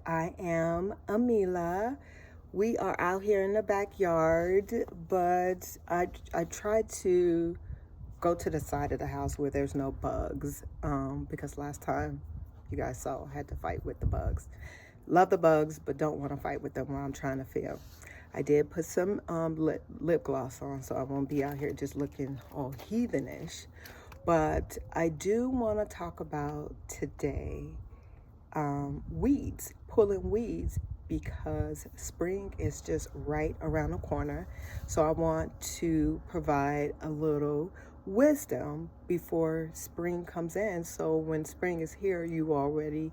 I am Amila. We are out here in the backyard, but I tried to go to the side of the house where there's no bugs because last time you guys saw I had to fight with the bugs. Love the bugs, but don't want to fight with them while I'm trying to film. I did put some lip gloss on, so I won't be out here just looking all heathenish. But I do want to talk about today weeds, pulling weeds, because spring is just right around the corner. So I want to provide a little wisdom before spring comes in. So when spring is here, you already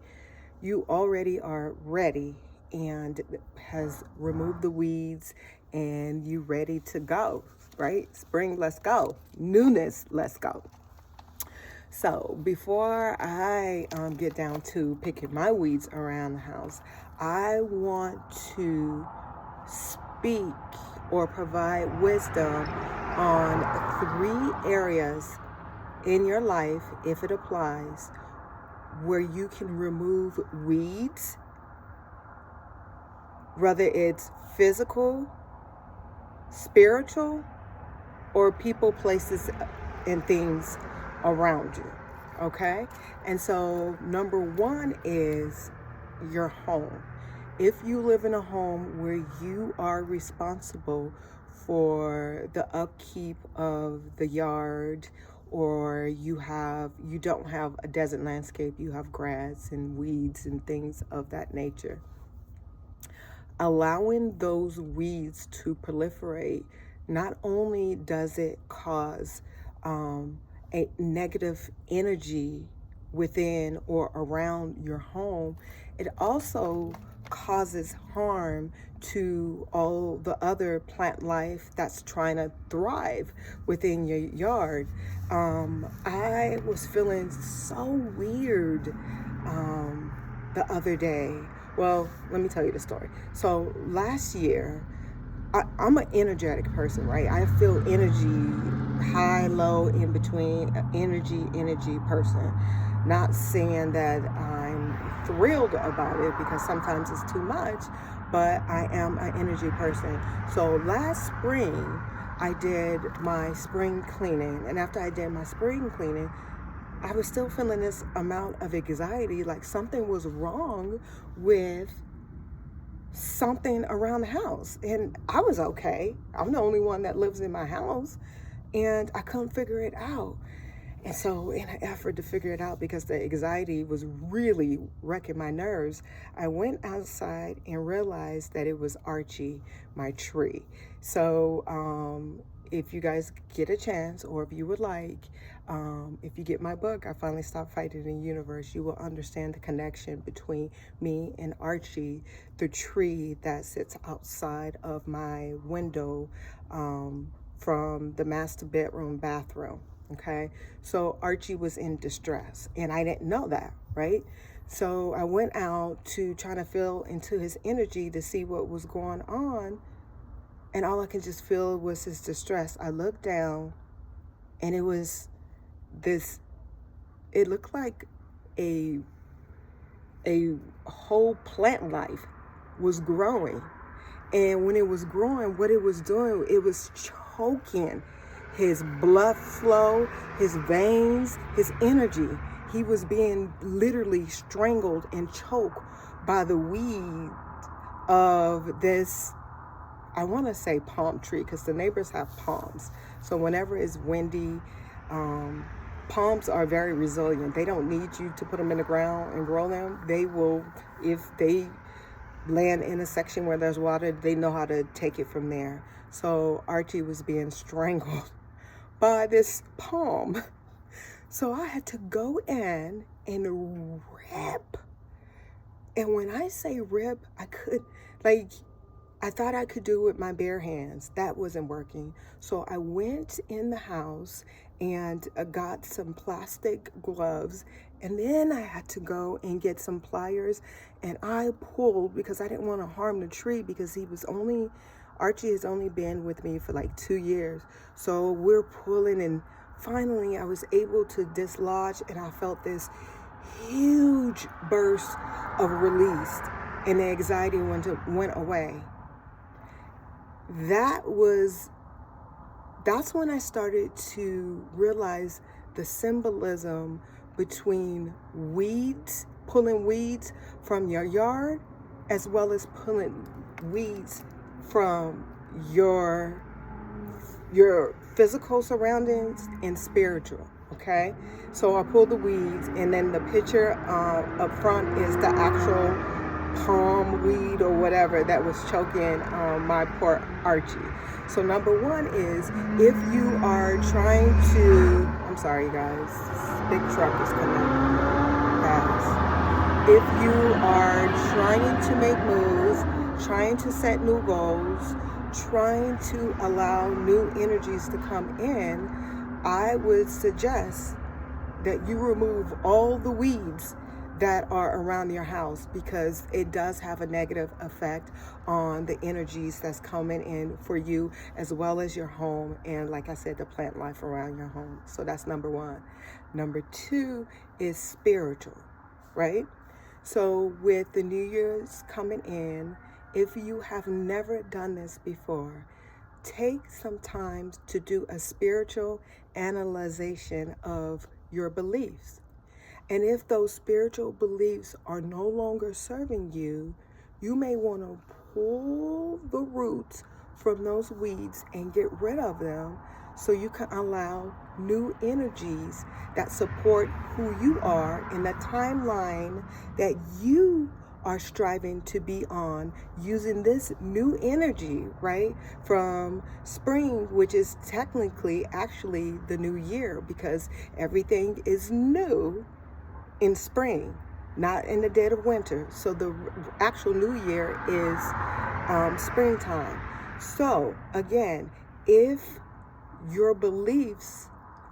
are ready and has removed the weeds and you ready to go, right? Spring, let's go. Newness, let's go. So before I get down to picking my weeds around the house, I want to speak or provide wisdom on 3 areas in your life, if it applies, where you can remove weeds, whether it's physical, spiritual, or people, places, and things around you. Okay? And so, number 1 is your home. If you live in a home where you are responsible for the upkeep of the yard, or you don't have a desert landscape, you have grass and weeds and things of that nature, allowing those weeds to proliferate, not only does it cause a negative energy within or around your home, it also causes harm to all the other plant life that's trying to thrive within your yard. I was feeling so weird the other day. Well, let me tell you the story. So last year, I'm an energetic person, right? I feel energy, high, low, in between, energy person. Not saying that I'm thrilled about it because sometimes it's too much, but I am an energy person. So last spring, I did my spring cleaning. And after I did my spring cleaning, I was still feeling this amount of anxiety, like something was wrong with something around the house. And I was okay. I'm the only one that lives in my house, and I couldn't figure it out. And so, in an effort to figure it out, because the anxiety was really wrecking my nerves, I went outside and realized that it was Archie, my tree. So, if you guys get a chance, or if you would like, if you get my book, I Finally Stopped Fighting the Universe, you will understand the connection between me and Archie, the tree that sits outside of my window from the master bedroom bathroom. Okay, so Archie was in distress, and I didn't know that, right? So I went out to try to feel into his energy to see what was going on, and all I could just feel was his distress. I looked down, and it was this. It looked like a whole plant life was growing, and when it was growing, what it was doing, it was choking his blood flow, his veins, his energy. He was being literally strangled and choked by the weed of this, I want to say palm tree, because the neighbors have palms. So whenever it's windy, palms are very resilient. They don't need you to put them in the ground and grow them. They will, if they land in a section where there's water, they know how to take it from there. So Archie was being strangled by this palm. So I had to go in and rip. And when I say rip, I thought I could do it with my bare hands. That wasn't working. So I went in the house and got some plastic gloves. And then I had to go and get some pliers. And I pulled, because I didn't want to harm the tree, because Archie has only been with me for like 2 years. So we're pulling, and finally I was able to dislodge, and I felt this huge burst of release. and the anxiety went away. That's when I started to realize the symbolism between weeds, pulling weeds from your yard, as well as pulling weeds from your physical surroundings and spiritual. Okay, so I pulled the weeds, and then the picture up front is the actual palm weed or whatever that was choking my poor Archie. So number one is, if you are trying to, I'm sorry you guys, big truck is coming fast. If you are trying to make moves, trying to set new goals, trying to allow new energies to come in, I would suggest that you remove all the weeds that are around your house, because it does have a negative effect on the energies that's coming in for you, as well as your home, and like I said, the plant life around your home. So that's number one. Number two is spiritual, right? So with the New Year's coming in, if you have never done this before, take some time to do a spiritual analyzation of your beliefs. And if those spiritual beliefs are no longer serving you, you may want to pull the roots from those weeds and get rid of them, so you can allow new energies that support who you are in the timeline that you are striving to be on, using this new energy, right? From spring, which is technically actually the new year, because everything is new in spring, not in the dead of winter. So the actual new year is springtime. So again, if your beliefs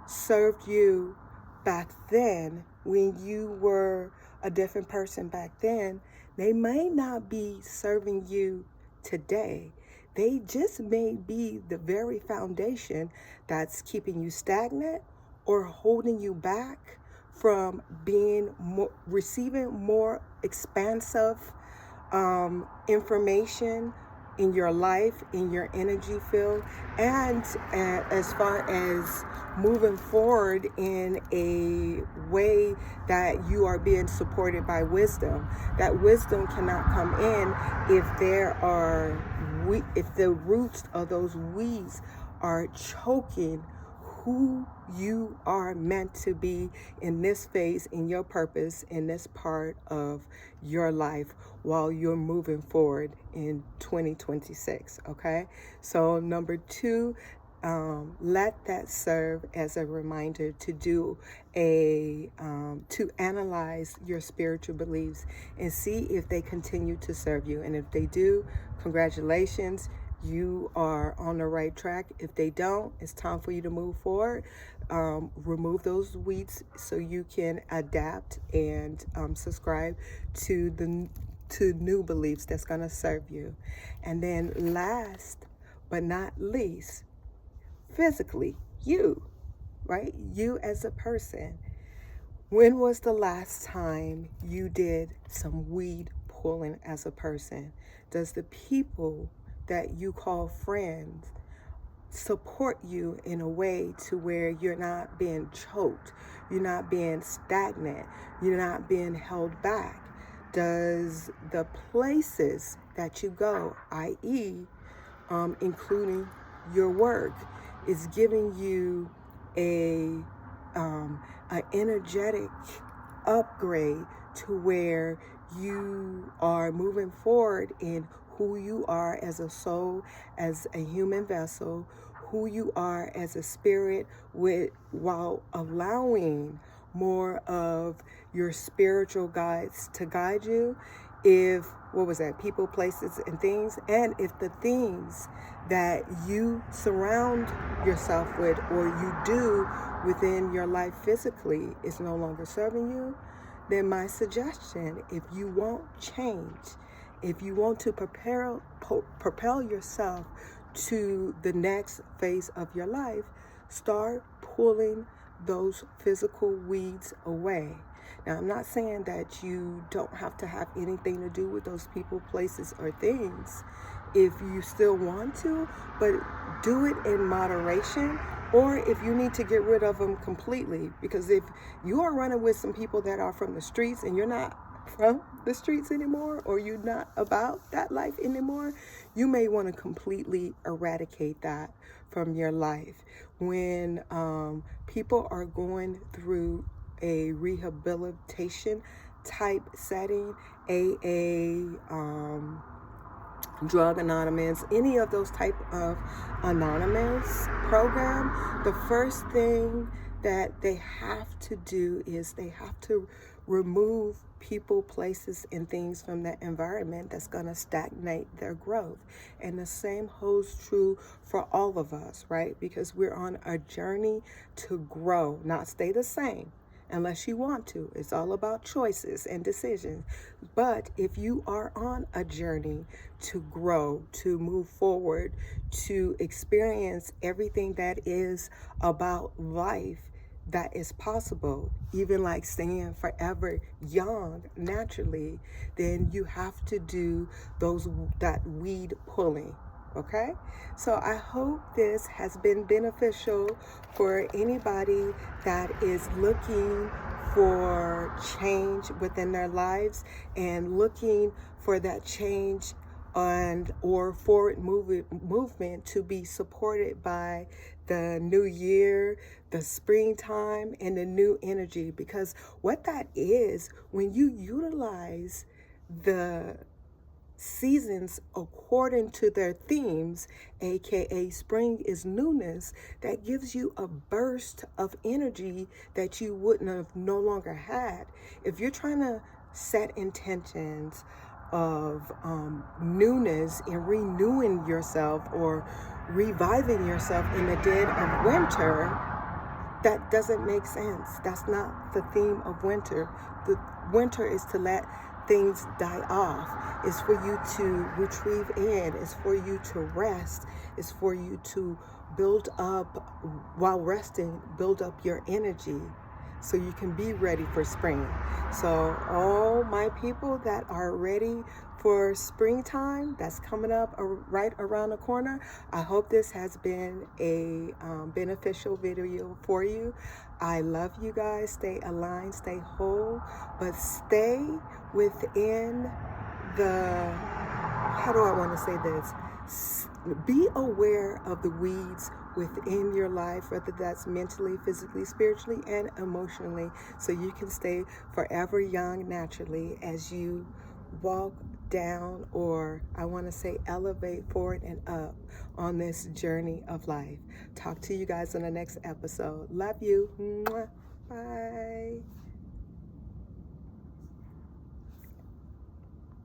served you back then, when you were a different person back then, they may not be serving you today. They just may be the very foundation that's keeping you stagnant or holding you back from receiving more expansive information in your life, in your energy field, and as far as moving forward in a way that you are being supported by wisdom. That wisdom cannot come in if if the roots of those weeds are choking who you are meant to be in this phase, in your purpose, in this part of your life, while you're moving forward in 2026. Okay, so number two, let that serve as a reminder to do to analyze your spiritual beliefs and see if they continue to serve you. And if they do, congratulations, you are on the right track. If they don't, it's time for you to move forward. Remove those weeds so you can adapt and subscribe to new beliefs that's going to serve you. And then last but not least, physically, you, right? You as a person. When was the last time you did some weed pulling as a person? Does the people that you call friends support you in a way to where you're not being choked, you're not being stagnant, you're not being held back? Does the places that you go, i.e., including your work, is giving you an energetic upgrade to where you are moving forward in who you are as a soul, as a human vessel, who you are as a spirit, while allowing more of your spiritual guides to guide you? If, people, places, and things, and if the things that you surround yourself with or you do within your life physically is no longer serving you, then my suggestion, if you want change, if you want to propel yourself to the next phase of your life, start pulling those physical weeds away. Now, I'm not saying that you don't have to have anything to do with those people, places, or things if you still want to, but do it in moderation, or if you need to get rid of them completely. Because if you are running with some people that are from the streets and you're not from the streets anymore, or you're not about that life anymore, you may want to completely eradicate that from your life. When people are going through a rehabilitation type setting, AA, Drug Anonymous, any of those type of anonymous program, the first thing that they have to do is they have to remove people, places, and things from that environment that's going to stagnate their growth. And the same holds true for all of us, right? Because we're on a journey to grow, not stay the same. Unless you want to. It's all about choices and decisions. But if you are on a journey to grow, to move forward, to experience everything that is about life that is possible, even like staying forever young naturally, then you have to do that weed pulling. Okay, so I hope this has been beneficial for anybody that is looking for change within their lives and looking for that change and or forward movement to be supported by the new year, the springtime, and the new energy. Because what that is, when you utilize the seasons according to their themes, aka spring is newness, that gives you a burst of energy that you wouldn't have no longer had. If you're trying to set intentions of newness and renewing yourself or reviving yourself in the dead of winter, that doesn't make sense. That's not the theme of winter. The winter is to let things die off. It's for you to retrieve in. It's for you to rest. It's for you to build up, while resting, build up your energy so you can be ready for spring. So all my people that are ready for springtime, that's coming up right around the corner, I hope this has been a beneficial video for you. I love you guys. Stay aligned, stay whole, but stay within the, how do I want to say this? Be aware of the weeds within your life, whether that's mentally, physically, spiritually, and emotionally, so you can stay forever young naturally as you walk down, or I want to say elevate forward and up on this journey of life. Talk to you guys in the next episode. Love you. Mwah. Bye.